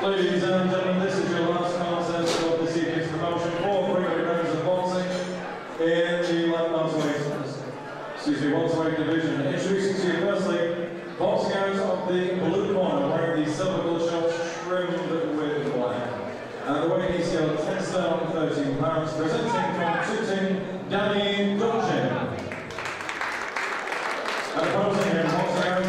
Ladies and gentlemen, this is your last contest of this evening's promotion for 3 rounds of boxing in the welterweight division. Introducing to you firstly, boxing out of the blue corner, wearing the silver gold shorts trimmed with black. And the weight is scale 10 stone 13 pounds, presenting from Tooting, Dontchev. And opposing him, boxing out of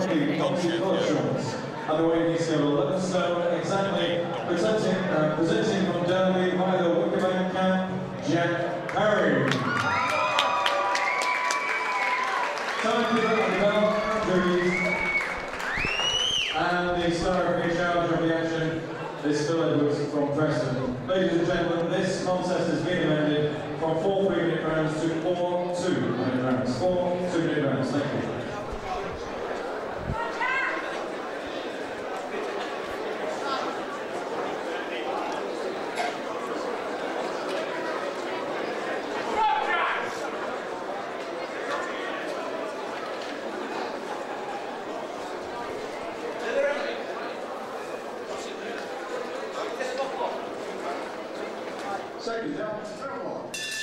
the gold shorts. And the weight is scale 11 stone exactly, presenting from Derby by the Wicker camp, Jack Perry. Time to the bell, and the star of the charge of the action is Phil Edwards from Preston. Ladies and gentlemen, this contest has been amended from 4 3-minute rounds to 4 2-minute rounds. 4 2-minute rounds. Thank you.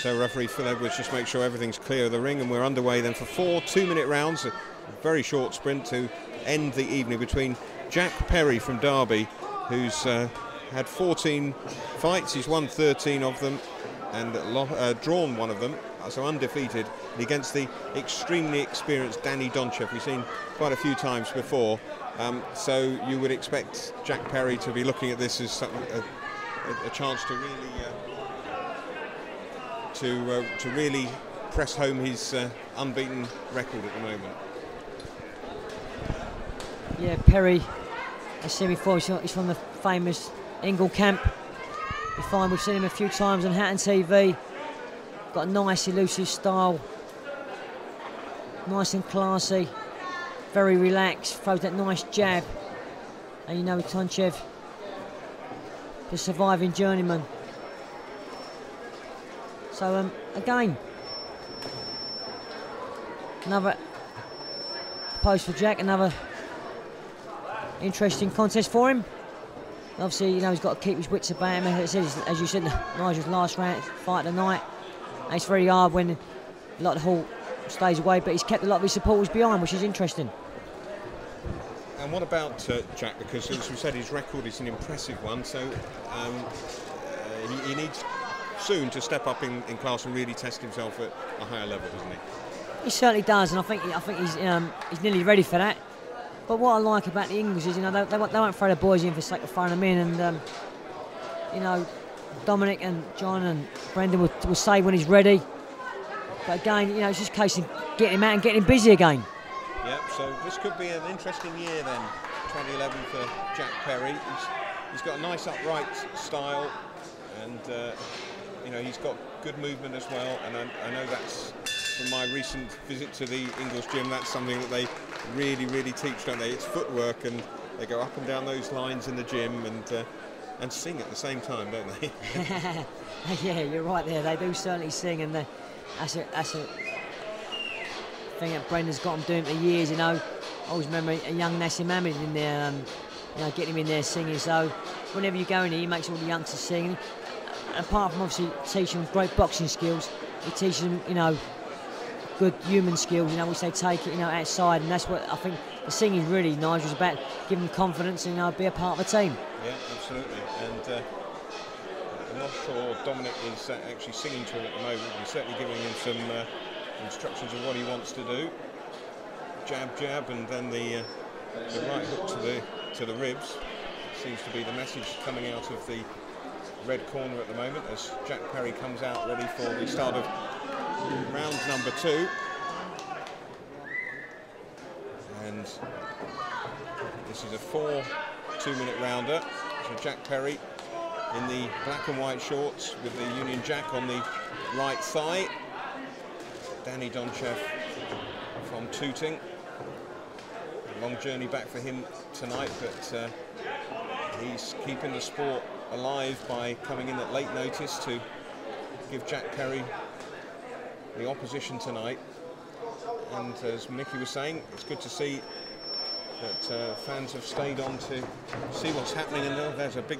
So referee Phil Edwards just make sure everything's clear of the ring, and we're underway then for 4 2-minute rounds, a very short sprint to end the evening between Jack Perry from Derby, who's had 14 fights, he's won 13 of them and drawn one of them, so undefeated, against the extremely experienced Danny Dontchev, we've seen quite a few times before, so you would expect Jack Perry to be looking at this as a chance to really to really press home his unbeaten record at the moment. Yeah, Perry, I've seen him before, he's from the famous Ingle camp. You find we've seen him a few times on Hatton TV. Got a nice elusive style, nice and classy, very relaxed, throws that nice jab. And you know Dontchev, the surviving journeyman. So again, another post for Jack, another interesting contest for him. Obviously, you know, he's got to keep his wits about him. As you said, Nigel's last fight of the night. And it's very hard when a lot of Hall stays away, but he's kept a lot of his supporters behind, which is interesting. And what about Jack? Because as we said, his record is an impressive one, so he needs soon to step up in class and really test himself at a higher level, doesn't he? He certainly does, and I think he's nearly ready for that. But what I like about the English is, you know, they won't throw the boys in for the sake of throwing them in, and you know, Dominic and John and Brendan will say when he's ready. But again, you know, it's just a case of getting him out and getting him busy again. Yep. So this could be an interesting year then, 2011 for Jack Perry. He's got a nice upright style, and you know, he's got good movement as well, and I know that's, from my recent visit to the Ingles gym, that's something that they really teach, don't they? It's footwork, and they go up and down those lines in the gym and sing at the same time, don't they? Yeah, you're right there. They do certainly sing, and that's a thing that Brendan's got them doing for years. You know, I always remember a young Nassim Ahmed in there, you know, getting him in there singing. So whenever you go in here, he makes all the youngsters sing. Apart from obviously teaching them great boxing skills, he teaches them, you know, good human skills, you know, which they take it, you know, outside, and that's what I think the singing really, Nigel, is about, giving them confidence and, you know, be a part of the team. Yeah, absolutely. And I'm not sure Dominic is actually singing to him at the moment. He's certainly giving him some instructions of what he wants to do. Jab, and then the right hook to the ribs. Seems to be the message coming out of the red corner at the moment, as Jack Perry comes out ready for the start of round number 2. And this is a 4 2-minute rounder. So Jack Perry in the black and white shorts with the Union Jack on the right thigh. Danny Dontchev from Tooting. A long journey back for him tonight, but he's keeping the sport alive by coming in at late notice to give Jack Perry the opposition tonight. And as Mickey was saying, it's good to see But fans have stayed on to see what's happening, and there's a big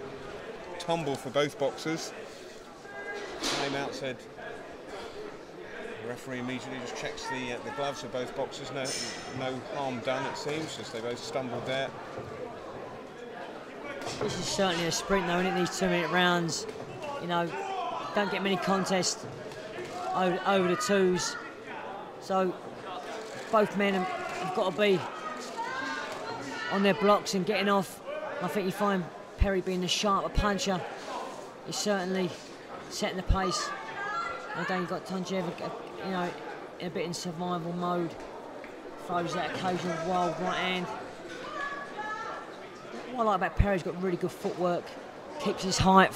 tumble for both boxers. Came out, said the referee immediately just checks the gloves of both boxers. No harm done, it seems, as they both stumbled there. This is certainly a sprint though, isn't it? These 2-minute rounds, you know, don't get many contests over the twos. So both men have got to be on their blocks and getting off. I think you find Perry being the sharper puncher. He's certainly setting the pace. And again, you've got Dontchev, you know, a bit in survival mode. Throws that occasional wild right hand. What I like about Perry, he's got really good footwork, keeps his height.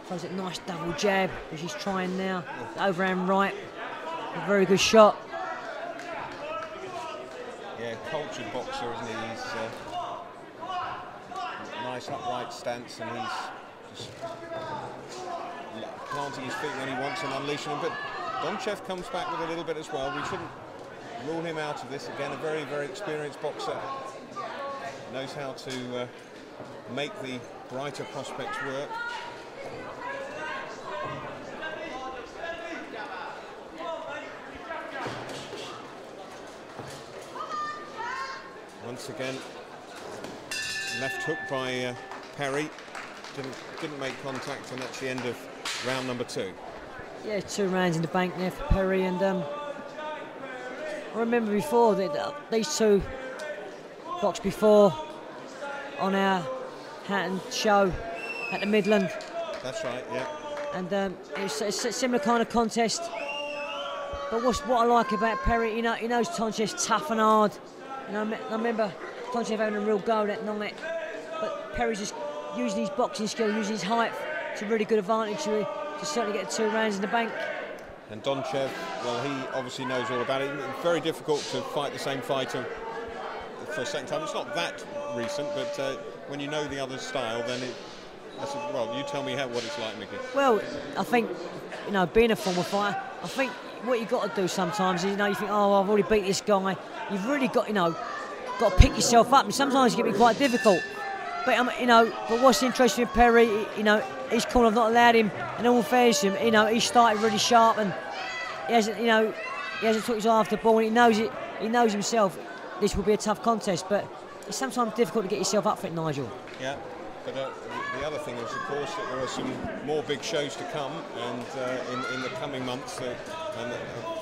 Throws that nice double jab, which he's trying now. The overhand right, a very good shot. Yeah, cultured boxer, isn't he? He's nice upright stance, and he's just planting his feet when he wants and unleashing them. But Dontchev comes back with a little bit as well. We shouldn't rule him out of this. Again, a very, very experienced boxer. Knows how to make the brighter prospects work. Once again, left hook by Perry. Didn't make contact, and that's the end of round number 2. Yeah, 2 rounds in the bank there for Perry, and I remember before that these two boxed before on our Hatton show at the Midland. That's right, yeah. And it's a similar kind of contest. But what I like about Perry, he knows Dontchev's tough and hard. And I remember Dontchev having a real go that night. But Perry's just using his boxing skill, using his height to really good advantage to certainly get 2 rounds in the bank. And Dontchev, well, he obviously knows all about it. It's very difficult to fight the same fighter for a second time. It's not that recent, but when you know the other's style, then well, you tell me what it's like, Mickey. Well, I think, being a former fighter, I think what you've got to do sometimes is, you think, oh, I've already beat this guy. You've really got, got to pick yourself up, and sometimes it can be quite difficult. But but what's interesting with Perry, his corner have not allowed him, and all fairness to him, he started really sharp, and he hasn't took his eye off the ball, and he knows it. He knows himself. This will be a tough contest, but it's sometimes difficult to get yourself up for it, Nigel. Yeah, but the other thing is, of course, that there are some more big shows to come, and in the coming months. And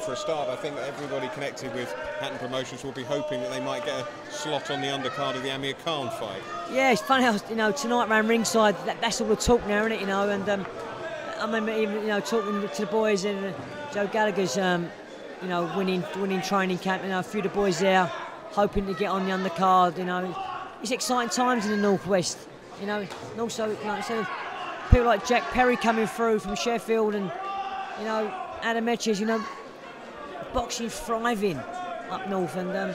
for a start, I think that everybody connected with Hatton Promotions will be hoping that they might get a slot on the undercard of the Amir Khan fight. Yeah, it's funny how tonight round ringside, that's all the talk now, isn't it? And I remember even talking to the boys in Joe Gallagher's winning training camp. A few of the boys there hoping to get on the undercard. It's exciting times in the Northwest. And also like I said, people like Jack Perry coming through from Sheffield, and Adam Etches, boxing thriving up north, and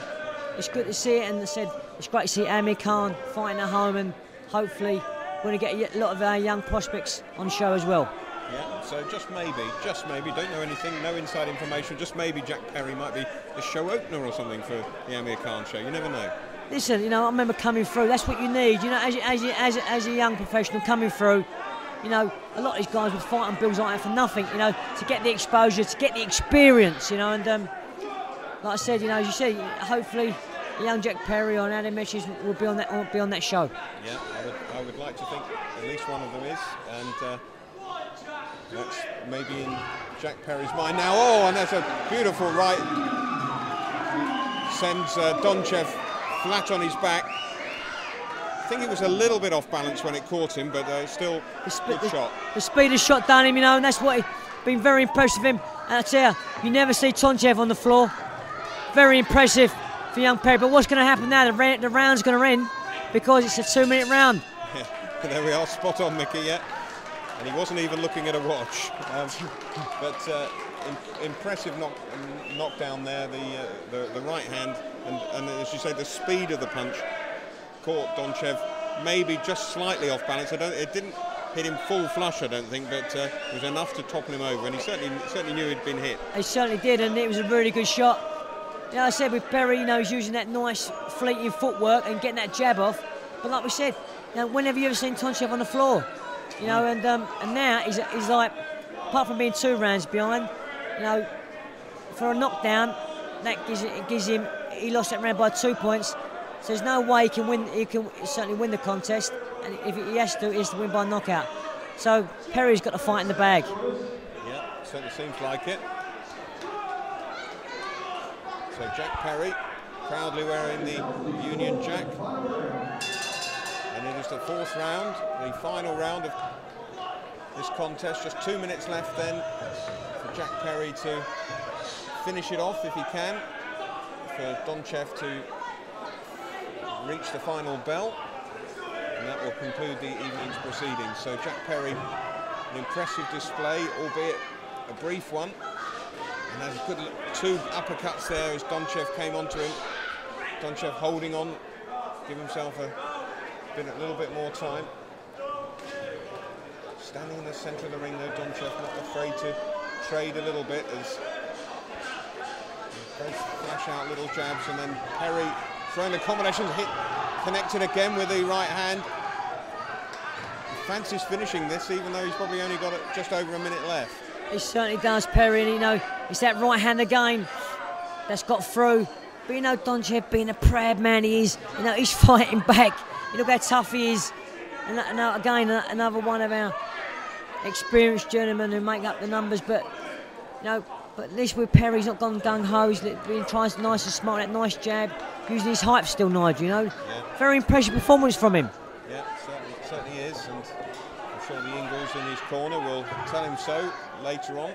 it's good to see it. And I said it's great to see Amir Khan fighting at home, and hopefully we're going to get a lot of our young prospects on show as well. Yeah, so just maybe, don't know anything, no inside information, just maybe Jack Perry might be the show opener or something for the Amir Khan show. You never know. Listen, I remember coming through. That's what you need. As a young professional coming through. A lot of these guys would fight on bills like that for nothing, to get the exposure, to get the experience, and like I said, as you said, hopefully young Jack Perry or Adam Etches will be on that show. Yeah, I would like to think at least one of them is, and that's maybe in Jack Perry's mind now. Oh, and that's a beautiful right. Sends Dontchev flat on his back. I think he was a little bit off balance when it caught him, but still good shot. The speed has shot down him, and that's what been very impressive of him. And I tell you never see Dontchev on the floor. Very impressive for young Perry. But what's going to happen now? The round's going to end because it's a 2-minute round. Yeah, there we are, spot on, Mickey. Yeah, and he wasn't even looking at a watch. But impressive knockdown there. The right hand, and as you say, the speed of the punch caught Dontchev maybe just slightly off balance. It didn't hit him full flush, I don't think, but it was enough to topple him over, and he certainly knew he'd been hit. He certainly did, and it was a really good shot. You know, I said with Perry, you know, he's using that nice fleeting footwork and getting that jab off. But like we said, you know, when have you ever seen Dontchev on the floor? You know, and now he's like, apart from being 2 rounds behind, you know, for a knockdown, that gives him. He lost that round by 2 points, so there's no way he can win. He can certainly win the contest, and if he has to win by knockout. So Perry's got the fight in the bag. Yeah, certainly seems like it. So Jack Perry, proudly wearing the Union Jack. And it is the 4th round, the final round of this contest. Just 2 minutes left then for Jack Perry to finish it off if he can. For Dontchev to reach the final bell. And that will conclude the evening's proceedings. So Jack Perry, an impressive display, albeit a brief one. And has a good 2 uppercuts there as Dontchev came onto him. Dontchev holding on, give himself a little bit more time. Standing in the centre of the ring though, Dontchev not afraid to trade a little bit as both flash out little jabs, and then Perry throwing the combinations, connected again with the right hand. He fancies finishing this, even though he's probably only got just over a minute left. He certainly does, Perry, and you know, it's that right hand again that's got through. But you know, Dontchev, being a proud man he is, you know, he's fighting back. You look how tough he is. And again, another one of our experienced gentlemen who make up the numbers. But you know, but at least with Perry, he's not gone gung-ho. He's been trying nice and smart, that nice jab, using his height still, Nigel. You know, very impressive performance from him. Yeah, certainly is, and I'm sure the Ingles in his corner will tell him so later on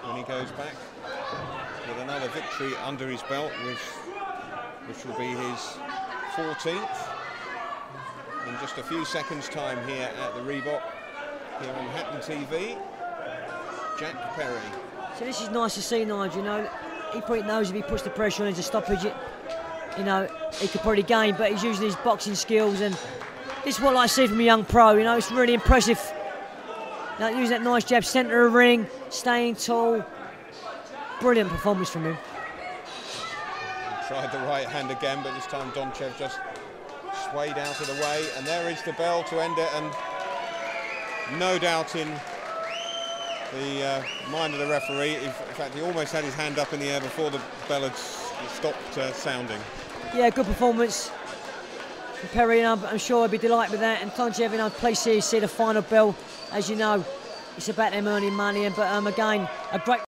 when he goes back with another victory under his belt, which will be his 14th in just a few seconds' time here at the Reebok, here on Hatton TV. Jack Perry. So this is nice to see, Nigel. You know, he probably knows if he puts the pressure on into stoppage, you know, he could probably gain, but he's using his boxing skills, and this is what I see from a young pro. You know, it's really impressive. You know, using that nice jab, centre of the ring, staying tall. Brilliant performance from him. He tried the right hand again, but this time Dontchev just swayed out of the way, and there is the bell to end it, and no doubt in the mind of the referee. In fact, he almost had his hand up in the air before the bell had stopped sounding. Yeah, good performance from Perry, and I'm sure he'll be delighted with that. And Dontchev, you know, please see the final bell. As you know, it's about them earning money, but again, a great